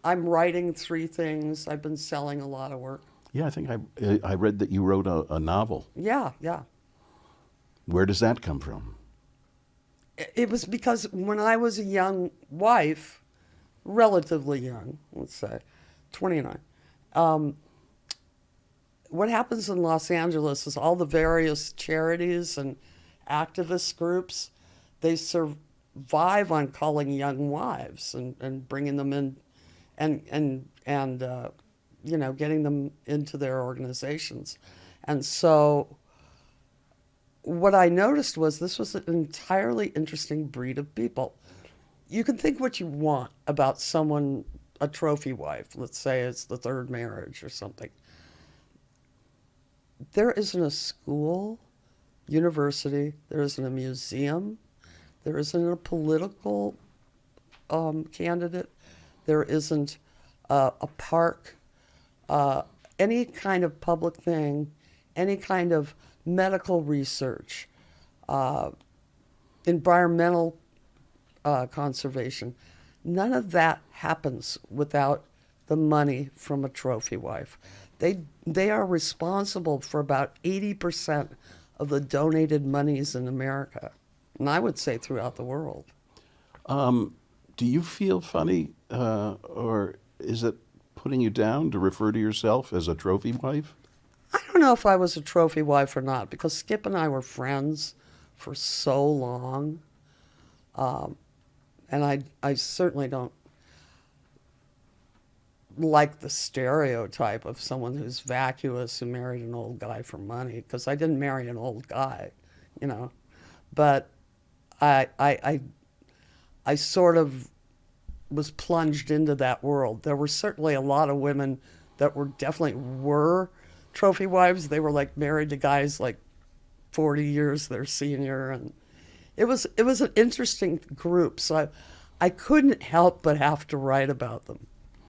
I'm writing 3 things. I've been selling a lot of work. Yeah, I think I read that you wrote a novel. Yeah, yeah. Where does that come from? It was because when I was a young wife, relatively young, let's say, 29, um, what happens in Los Angeles is all the various charities and activist groups, they survive on calling young wives and bringing them in and getting them into their organizations. And so what I noticed was this was an entirely interesting breed of people. You can think what you want about someone, a trophy wife, let's say it's the third marriage or something. There isn't a school, university, there isn't a museum, there isn't a political candidate, there isn't a park, uh, any kind of public thing, any kind of medical research, uh, environmental conservation. None of that happens without the money from a trophy wife. They are responsible for about 80% of the donated monies in America, and I would say throughout the world. Do you feel funny, or is it putting you down to refer to yourself as a trophy wife? I don't know if I was a trophy wife or not because Skip and I were friends for so long, um, and I certainly don't like the stereotype of someone who's vacuous who married an old guy for money because I didn't marry an old guy, you know. But I I I I sort of was plunged into that world. There were certainly a lot of women that were definitely were trophy wives. They were like married to guys like 40 years their senior, and it was an interesting group. So I couldn't help but have to write about them.